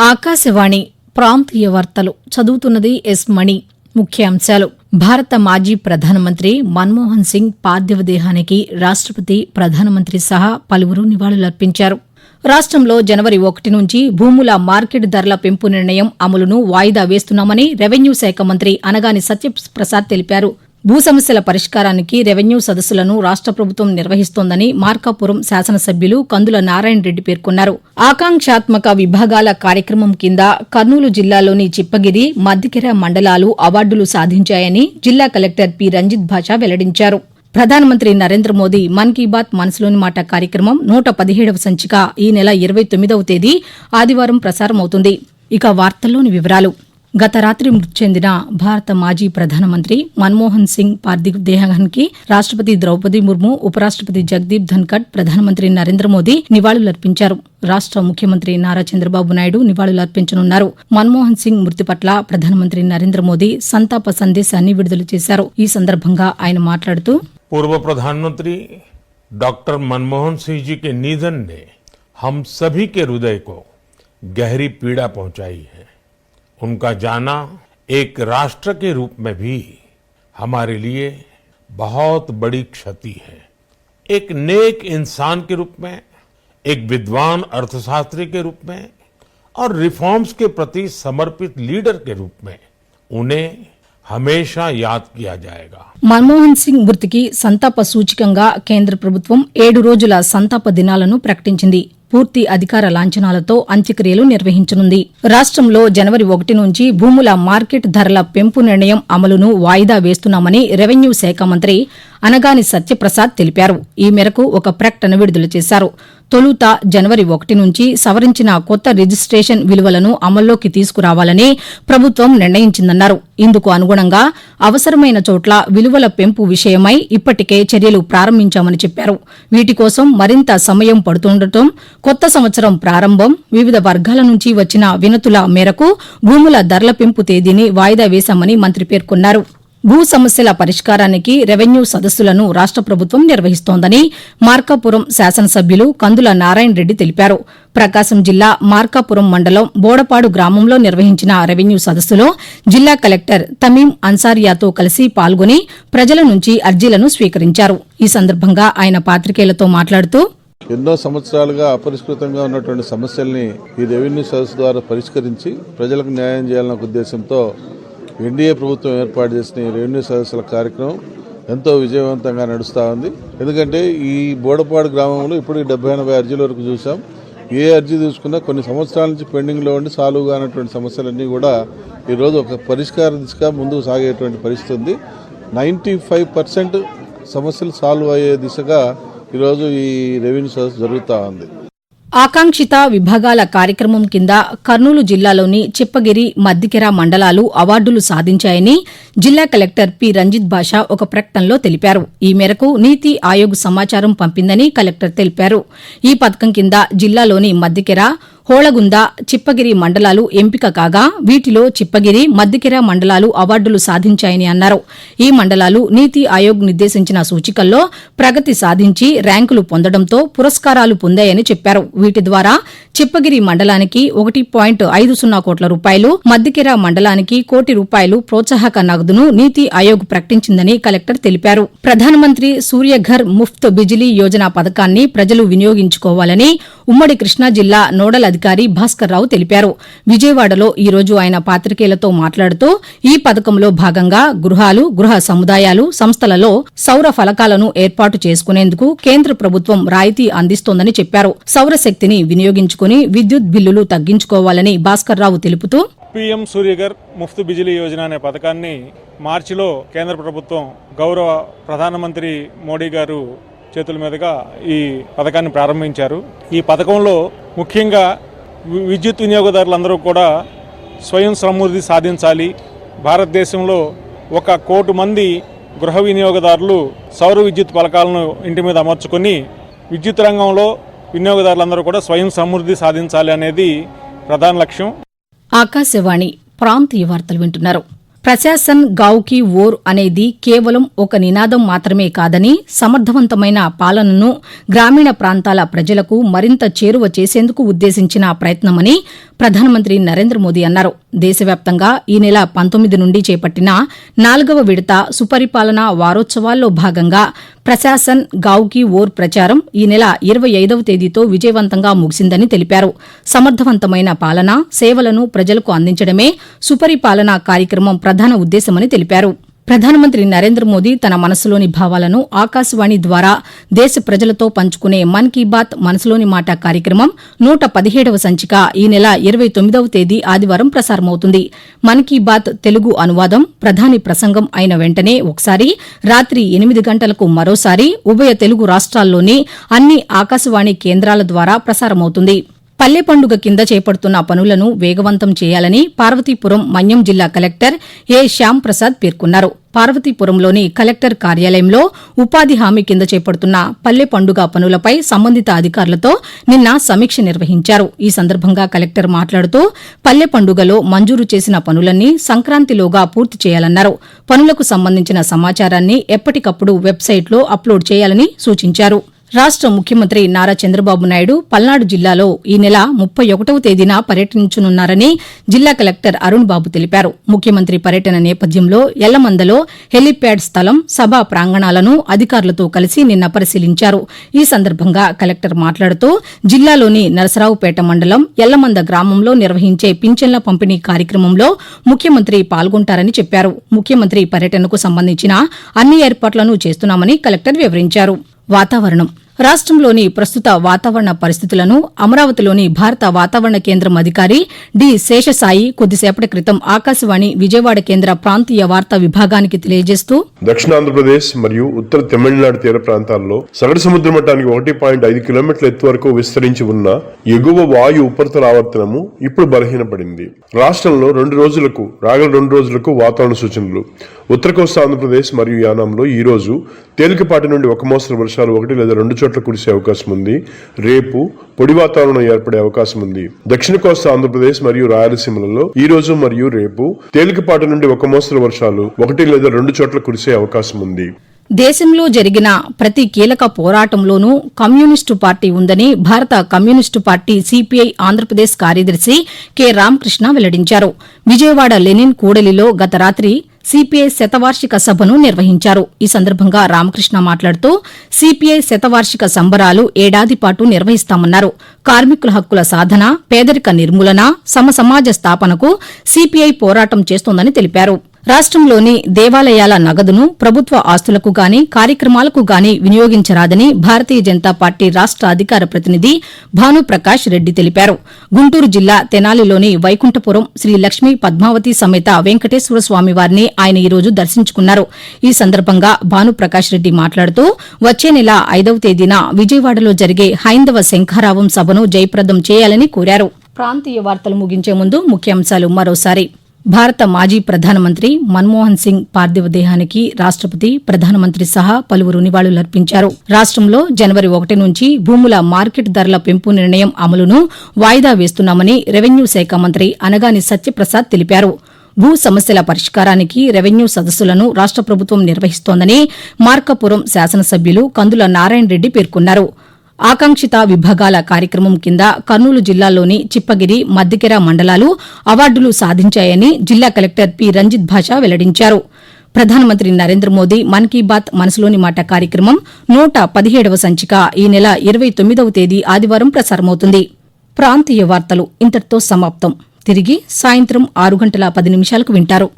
ఆకాశవాణి ప్రాంతీయ వార్తలు చదువుతున్నది ఎస్ మణి. ముఖ్యాంశాలు. భారత మాజీ ప్రధానమంత్రి మన్మోహన్ సింగ్ పార్థివ దేహానికి రాష్టపతి, ప్రధానమంత్రి సహా పలువురు నివాళులర్పించారు. రాష్టంలో జనవరి 1 నుంచి భూముల మార్కెట్ ధరల పెంపు నిర్ణయం అమలును వాయిదా వేస్తున్నామని రెవెన్యూ శాఖ మంత్రి అనగాని సత్యప్రసాద్ తెలిపారు. భూ సమస్యల పరిష్కారానికి రెవెన్యూ సదస్సులను రాష్ట ప్రభుత్వం నిర్వహిస్తోందని మార్కాపురం శాసనసభ్యులు కందుల నారాయణ రెడ్డి పేర్కొన్నారు. ఆకాంక్షాత్మక విభాగాల కార్యక్రమం కింద కర్నూలు జిల్లాలోని చిప్పగిరి, మద్దికెర మండలాలు అవార్డులు సాధించాయని జిల్లా కలెక్టర్ పి రంజిత్ భాషా వెల్లడించారు. ప్రధానమంత్రి నరేంద్ర మోదీ మన్ కీ బాత్ మనసులోని మాట కార్యక్రమం 117వ సంచిక ఈ నెల 29వ తేదీ ఆదివారం ప్రసారమవుతుంది. ఇక వార్తల్లోని వివరాలు. గత రాత్రి మృతి చెందిన భారత మాజీ ప్రధానమంత్రి మన్మోహన్ సింగ్ పార్థివ దేహానికి రాష్టపతి ద్రౌపది ముర్ము, ఉపరాష్టపతి జగదీప్ ధన్కడ్, ప్రధానమంత్రి నరేంద్ర మోదీ నివాళులర్పించారు. రాష్ట ముఖ్యమంత్రి నారా చంద్రబాబు నాయుడు నివాళులర్పించనున్నారు. మన్మోహన్ సింగ్ మృతి పట్ల ప్రధానమంత్రి నరేంద్ర మోదీ సంతాప సందేశాన్ని విడుదల చేశారు. ఈ సందర్భంగా ఆయన మాట్లాడుతూ, पूर्व प्रधानमंत्री डॉक्टर मनमोहन सिंह जी के निधन ने हम सभी के हृदय को गहरी पीड़ा पहुंचाई है। उनका जाना एक राष्ट्र के रूप में भी हमारे लिए बहुत बड़ी क्षति है। एक नेक इंसान के रूप में, एक विद्वान अर्थशास्त्री के रूप में और रिफॉर्म्स के प्रति समर्पित लीडर के रूप में उन्हें హమేషా యాద్ కియా జాయేగా. మన్మోహన్ సింగ్ మృతికి సంతాప సూచికంగా కేంద్ర ప్రభుత్వం 7 రోజుల సంతాప దినాలను ప్రకటించింది. పూర్తి అధికార లాంఛనాలతో అంత్యక్రియలు నిర్వహించనుంది. రాష్టంలో జనవరి 1 నుంచి భూముల మార్కెట్ ధరల పెంపు నిర్ణయం అమలును వాయిదా వేస్తున్నామని రెవెన్యూ శాఖ మంత్రి అనగాని సత్యప్రసాద్ తెలిపారు. ఈ మేరకు ఒక ప్రకటన విడుదల చేశారు. తొలుత జనవరి 1 నుంచి సవరించిన కొత్త రిజిస్ట్రేషన్ విలువలను అమల్లోకి తీసుకురావాలని ప్రభుత్వం నిర్ణయించిందన్నారు. ఇందుకు అనుగుణంగా అవసరమైన చోట్ల విలువల పెంపు విషయమై ఇప్పటికే చర్యలు ప్రారంభించామని చెప్పారు. వీటి కోసం మరింత సమయం పడుతుండటం, కొత్త సంవత్సరం ప్రారంభం, వివిధ వర్గాల నుంచి వచ్చిన వినతుల మేరకు భూముల ధరల పెంపు తేదీని వాయిదా వేశామని మంత్రి పేర్కొన్నారు. భూ సమస్యల పరిష్కారానికి రెవెన్యూ సదస్సులను రాష్ట ప్రభుత్వం నిర్వహిస్తోందని మార్కాపురం శాసనసభ్యులు కందుల నారాయణ రెడ్డి తెలిపారు. ప్రకాశం జిల్లా మార్కాపురం మండలం బోడపాడు గ్రామంలో నిర్వహించిన రెవెన్యూ సదస్సులో జిల్లా కలెక్టర్ తమీం అన్సారియాతో కలిసి పాల్గొని ప్రజల నుంచి అర్జీలను స్వీకరించారు. ఈ సందర్భంగా ఆయన పాతికేయులతో మాట్లాడుతూ, ఎన్నో సంవత్సరాలుగా అపరిష్కృతంగా ఉన్నటువంటి సమస్యల్ని ఈ రెవెన్యూ సదస్సు ద్వారా పరిష్కరించి ప్రజలకు న్యాయం చేయాలన్న ఉద్దేశంతో ఎన్డీఏ ప్రభుత్వం ఏర్పాటు చేసిన ఈ రెవెన్యూ సదస్సుల కార్యక్రమం ఎంతో విజయవంతంగా నడుస్తూ ఉంది. ఎందుకంటే ఈ బోడపాడు గ్రామంలో ఇప్పుడు 70-80 అర్జీల వరకు చూసాం. ఏ అర్జీ చూసుకున్నా కొన్ని సంవత్సరాల నుంచి పెండింగ్లో ఉండి సాల్వ్ కానటువంటి సమస్యలన్నీ కూడా ఈరోజు ఒక పరిష్కార దిశగా ముందుకు సాగేటువంటి పరిస్థితి ఉంది. 95% సమస్యలు సాల్వ్ అయ్యే దిశగా ఈరోజు ఈ రెవెన్యూ సదస్సు జరుగుతూ ఉంది. ఆకాంక్షిత విభాగాల కార్యక్రమం కింద కర్నూలు జిల్లాలోని చిప్పగిరి, మద్దికెర మండలాలు అవార్డులు సాధించాయని జిల్లా కలెక్టర్ పి రంజిత్ భాషా ఒక ప్రకటనలో తెలిపారు. ఈ మేరకు నీతి ఆయోగ్ సమాచారం పంపిందని కలెక్టర్ తెలిపారు. ఈ పథకం కింద జిల్లాలోని మద్దికెర, హోళగుంద, చిప్పగిరి మండలాలు ఎంపిక కాగా వీటిలో చిప్పగిరి, మద్దికెర మండలాలు అవార్డులు సాధించాయని అన్నారు. ఈ మండలాలు నీతి ఆయోగ్ నిర్దేశించిన సూచికల్లో ప్రగతి సాధించి ర్యాంకులు పొందడంతో పురస్కారాలు పొందాయని చెప్పారు. వీటి ద్వారా చిప్పగిరి మండలానికి 1.50 కోట్ల రూపాయలు, మద్దికెర మండలానికి ₹1 కోటి ప్రోత్సాహక నగదును నీతి ఆయోగ్ ప్రకటించిందని కలెక్టర్ తెలిపారు. ప్రధానమంత్రి సూర్యఘర్ ముఫ్త్ బిజిలీ యోజన పథకాన్ని ప్రజలు వినియోగించుకోవాలని ఉమ్మడి కృష్ణా జిల్లా నోడల్ అధికారి భాస్కర్ రావు తెలిపారు. విజయవాడలో ఈ రోజు ఆయన పాతికేయులతో మాట్లాడుతూ, ఈ పథకంలో భాగంగా గృహాలు, గృహ సముదాయాలు, సంస్థలలో సౌర ఫలకాలను ఏర్పాటు చేసుకునేందుకు కేంద్ర ప్రభుత్వం రాయితీ అందిస్తోందని చెప్పారు. సౌరశక్తిని వినియోగించుకుని విద్యుత్ బిల్లులు తగ్గించుకోవాలని భాస్కర్ రావు తెలుపుతూ, పీఎం సూర్యఘర్ ముఫ్త్ బిజిలీ యోజన అనే పథకాన్ని మార్చిలో కేంద్ర ప్రభుత్వం గౌరవ ప్రధానమంత్రి మోడీ గారు చేతుల మీదుగా ఈ పథకాన్ని ప్రారంభించారు. ఈ పథకంలో ముఖ్యంగా విద్యుత్ వినియోగదారులందరూ కూడా స్వయం సమృద్ధి సాధించాలి. భారతదేశంలో 1 కోటి మంది గృహ వినియోగదారులు సౌర విద్యుత్ పథకాలను ఇంటి మీద అమర్చుకొని విద్యుత్ రంగంలో వినియోగదారులందరూ కూడా స్వయం సమృద్ధి సాధించాలి అనేది ప్రధాన లక్ష్యం. ఆకాశవాణి ప్రాంతీయ వార్తలు వింటున్నారు. ప్రశాసన్ గావ్ కీ ఓర్ అనేది కేవలం ఒక నినాదం మాత్రమే కాదని సమర్థవంతమైన పాలనను గ్రామీణ ప్రాంతాల ప్రజలకు మరింత చేరువ చేసేందుకు ఉద్దేశించిన ప్రయత్నమని ప్రధానమంత్రి నరేంద్ర మోదీ అన్నారు. దేశవ్యాప్తంగా ఈ నెల 19 నుండి చేపట్టిన 4వ విడత సుపరిపాలన వారోత్సవాల్లో భాగంగా ప్రశాసన్ గావ్ కీ ఓర్ ప్రచారం ఈ నెల 25వ తేదీతో విజయవంతంగా ముగిసిందని తెలిపారు. సమర్థవంతమైన పాలన, సేవలను ప్రజలకు అందించడమే సుపరిపాలన కార్యక్రమం ప్రధాన ఉద్దేశమని తెలిపారు. ప్రధానమంత్రి నరేంద్ర మోదీ తన మనసులోని భావాలను ఆకాశవాణి ద్వారా దేశ ప్రజలతో పంచుకునే మన్ కీ బాత్ మనసులోని మాట కార్యక్రమం 117వ సంచిక ఈ నెల 29వ తేదీ ఆదివారం ప్రసారమవుతుంది. మన్ కీ బాత్ తెలుగు అనువాదం ప్రధాని ప్రసంగం అయిన వెంటనే ఒకసారి, రాత్రి 8 గంటలకు మరోసారి ఉభయ తెలుగు రాష్ట్రాల్లోని అన్ని ఆకాశవాణి కేంద్రాల ద్వారా ప్రసారమవుతుంది. పల్లె పండుగ కింద చేపడుతున్న పనులను వేగవంతం చేయాలని పార్వతీపురం మన్యం జిల్లా కలెక్టర్ ఏ శ్యాం ప్రసాద్ పేర్కొన్నారు. పార్వతీపురంలోని కలెక్టర్ కార్యాలయంలో ఉపాధి హామీ కింద చేపడుతున్న పల్లె పండుగ పనులపై సంబంధిత అధికారులతో నిన్న సమీక్ష నిర్వహించారు. ఈ సందర్భంగా కలెక్టర్ మాట్లాడుతూ పల్లె పండుగలో మంజూరు చేసిన పనులన్నీ సంక్రాంతిలోగా పూర్తి చేయాలన్నారు. పనులకు సంబంధించిన సమాచారాన్ని ఎప్పటికప్పుడు వెబ్సైట్లో అప్లోడ్ చేయాలని సూచించారు. రాష్ట ముఖ్యమంత్రి నారా చంద్రబాబు నాయుడు పల్నాడు జిల్లాలో ఈ నెల 31వ తేదీన పర్యటించనున్నారని జిల్లా కలెక్టర్ అరుణ్ బాబు తెలిపారు. ముఖ్యమంత్రి పర్యటన నేపథ్యంలో ఎల్లమందలో హెలీప్యాడ్ స్థలం, సభా ప్రాంగణాలను అధికారులతో కలిసి నిన్న పరిశీలించారు. ఈ సందర్భంగా కలెక్టర్ మాట్లాడుతూ జిల్లాలోని నరసరావుపేట మండలం ఎల్లమంద గ్రామంలో నిర్వహించే పింఛన్ల పంపిణీ కార్యక్రమంలో ముఖ్యమంత్రి పాల్గొంటారని చెప్పారు. ముఖ్యమంత్రి పర్యటనకు సంబంధించిన అన్ని ఏర్పాట్లను చేస్తున్నామని కలెక్టర్ వివరించారు. వాతావరణం. రాష్టంలోని ప్రస్తుత వాతావరణ పరిస్థితులను అమరావతిలోని భారత వాతావరణ కేంద్రం అధికారి డి శేషసాయి కొద్దిసేపటి క్రితం ఆకాశవాణి విజయవాడ కేంద్ర ప్రాంతీయ వార్తా విభాగానికి తెలియజేస్తూ దక్షిణాంధ్రప్రదేశ్ మరియు ఉత్తర తమిళనాడు తీర ప్రాంతాల్లో సగటు సముద్ర మట్టానికి 1.5 కిలోమీటర్ల ఎత్తు వరకు విస్తరించి ఉన్న ఎగువ వాయు ఉపరితల ఆవర్తనము ఇప్పుడు బలహీనపడింది. రాష్ట్రంలో రాగల 2 రోజులకు వాతావరణ సూచనలు. ఉత్తర కోస్తా ఆంధ్రప్రదేశ్ మరియు యానాంలో ఈ రోజు తేలికపాటి నుండి ఒక మోస్తరు వర్షాలు 1 లేదా 2 చోట్ల కురిసే అవకాశం ఉంది. రేపు పొడి వాతావరణం ఏర్పడే అవకాశం ఉంది. దక్షిణ కోస్తా ఆంధ్రప్రదేశ్ మరియు రాయలసీమలలో ఈ రోజు మరియు రేపు తేలికపాటి నుండి ఒక మోస్తరు వర్షాలు 1 లేదా 2 చోట్ల కురిసే అవకాశం ఉంది. దేశంలో జరిగిన ప్రతి కీలక పోరాటంలోనూ కమ్యూనిస్టు పార్టీ ఉందని భారత కమ్యూనిస్టు పార్టీ సిపిఐ ఆంధ్రప్రదేశ్ కార్యదర్శి కె రామకృష్ణ వెల్లడించారు. విజయవాడ లెనిన్ కూడలిలో గత రాత్రి సిపిఐ శతవార్షిక సభను నిర్వహించారు. ఈ సందర్భంగా రామకృష్ణ మాట్లాడుతూ సిపిఐ శతవార్షిక సంబరాలు ఏడాది పాటు నిర్వహిస్తామన్నారు. కార్మికుల హక్కుల సాధన, పేదరిక నిర్మూలన, సమసమాజ స్థాపనకు సిపిఐ పోరాటం చేస్తోందని తెలిపారు. రాష్టంలోని దేవాలయాల నగదును ప్రభుత్వ ఆస్తులకు గాని కార్యక్రమాలకు గాని వినియోగించరాదని భారతీయ జనతా పార్టీ రాష్ట అధికార ప్రతినిధి భానుప్రకాష్ రెడ్డి తెలిపారు. గుంటూరు జిల్లా తెనాలిలోని వైకుంఠపురం శ్రీ లక్ష్మీ పద్మావతి సమేత వెంకటేశ్వర స్వామి వారిని ఆయన ఈ రోజు దర్శించుకున్నారు. ఈ సందర్భంగా భానుప్రకాష్ రెడ్డి మాట్లాడుతూ వచ్చే నెల 5వ తేదీన విజయవాడలో జరిగే హైందవ శంఖారావం సభను జయప్రదం చేయాలని కోరారు. ప్రాంతీయ వార్తలు ముగించే ముందు ముఖ్యాంశాలు మరోసారి. భారత మాజీ ప్రధానమంత్రి మన్మోహన్ సింగ్ పార్థివ దేహానికి రాష్టపతి, ప్రధానమంత్రి సహా పలువురు నివాళులర్పించారు. రాష్టంలో జనవరి 1 నుంచి భూముల మార్కెట్ ధరల పెంపు నిర్ణయం అమలును వాయిదా వేస్తున్నామని రెవెన్యూ శాఖ మంత్రి అనగాని సత్యప్రసాద్ తెలిపారు. భూ సమస్యల పరిష్కారానికి రెవెన్యూ సదస్సులను రాష్ట ప్రభుత్వం నిర్వహిస్తోందని మార్కాపురం శాసనసభ్యులు కందుల నారాయణ రెడ్డి పేర్కొన్నారు. ఆకాంక్షిత విభాగాల కార్యక్రమం కింద కర్నూలు జిల్లాలోని చిప్పగిరి, మద్దికెర మండలాలు అవార్డులు సాధించాయని జిల్లా కలెక్టర్ పి రంజిత్ భాషా వెల్లడించారు. ప్రధానమంత్రి నరేంద్ర మోదీ మన్ కీ బాత్ మనసులోని మాట కార్యక్రమం 117వ సంచిక ఈ నెల 29వ తేదీ ఆదివారం ప్రసారమవుతుంది. ప్రాంతీయ వార్తలు ఇంతటితో సమాప్తం. తిరిగి సాయంత్రం 6 గంటల 10 నిమిషాలకు వింటారు.